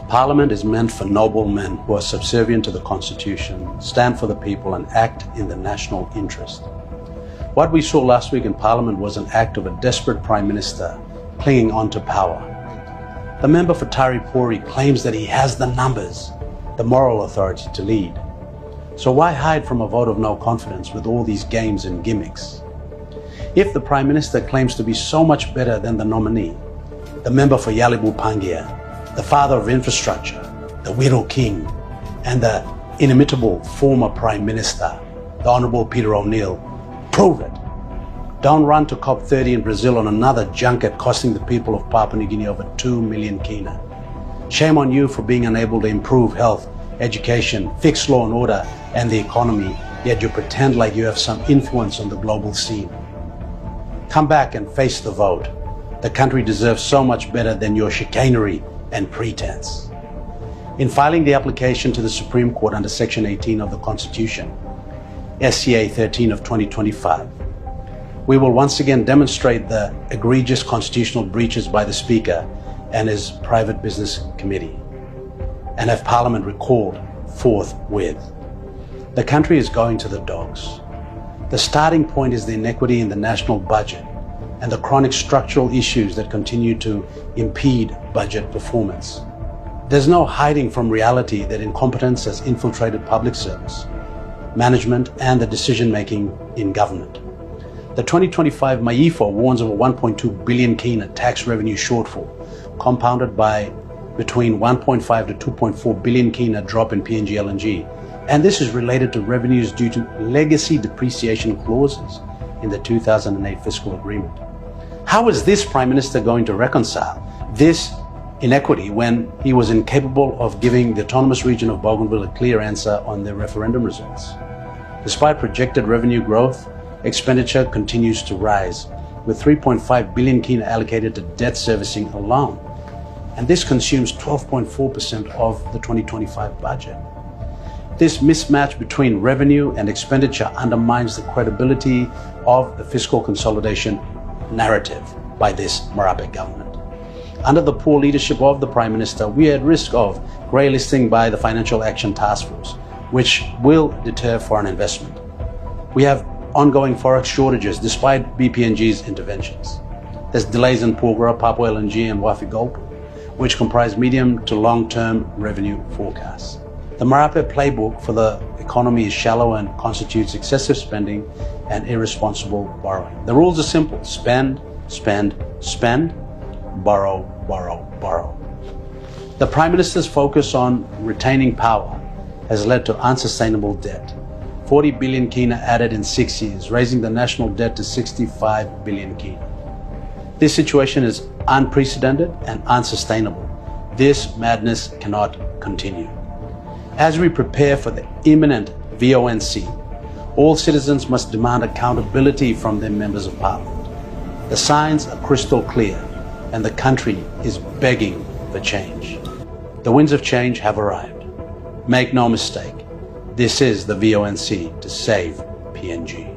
Parliament is meant for noble men who are subservient to the Constitution, stand for the people and act in the national interest. What we saw last week in Parliament was an act of a desperate Prime Minister clinging on to power. The member for Taripuri claims that he has the numbers, the moral authority to lead. So why hide from a vote of no confidence with all these games and gimmicks? If the Prime Minister claims to be so much better than the nominee, the member for Yalibu Pangia, the father of infrastructure, the widow king, and the inimitable former Prime Minister, the Honourable Peter O'Neill, prove it. Don't run to COP30 in Brazil on another junket costing the people of Papua New Guinea over 2 million kina. Shame on you for being unable to improve health, education, fix law and order and the economy, yet you pretend like you have some influence on the global scene. Come back and face the vote. The country deserves so much better than your chicanery and pretense. In filing the application to the Supreme Court under Section 18 of the Constitution, SCA 13 of 2025, we will once again demonstrate the egregious constitutional breaches by the Speaker and his private business committee, and have Parliament recalled forthwith. The country is going to the dogs. The starting point is the inequity in the national budget and the chronic structural issues that continue to impede budget performance. There's no hiding from reality that incompetence has infiltrated public service, management, and the decision-making in government. The 2025 MAIFO warns of a 1.2 billion kina tax revenue shortfall, compounded by between 1.5 to 2.4 billion kina drop in PNG LNG, and this is related to revenues due to legacy depreciation clauses in the 2008 fiscal agreement. How is this Prime Minister going to reconcile this inequity when he was incapable of giving the autonomous region of Bougainville a clear answer on their referendum results? Despite projected revenue growth, expenditure continues to rise, with 3.5 billion kina allocated to debt servicing alone, and this consumes 12.4% of the 2025 budget. This mismatch between revenue and expenditure undermines the credibility of the fiscal consolidation narrative by this Marape government. Under the poor leadership of the Prime Minister, we are at risk of grey listing by the Financial Action Task Force, which will deter foreign investment. We have ongoing forex shortages despite BPNG's interventions. There's delays in Porgera, Papua LNG and Wafi-Golpu, which comprise medium to long-term revenue forecasts. The Marape playbook for the economy is shallow and constitutes excessive spending and irresponsible borrowing. The rules are simple: spend, spend, spend, borrow, borrow, borrow. The Prime Minister's focus on retaining power has led to unsustainable debt. 40 billion kina added in 6 years, raising the national debt to 65 billion kina. This situation is unprecedented and unsustainable. This madness cannot continue. As we prepare for the imminent VONC, all citizens must demand accountability from their members of Parliament. The signs are crystal clear, and the country is begging for change. The winds of change have arrived. Make no mistake, this is the VONC to save PNG.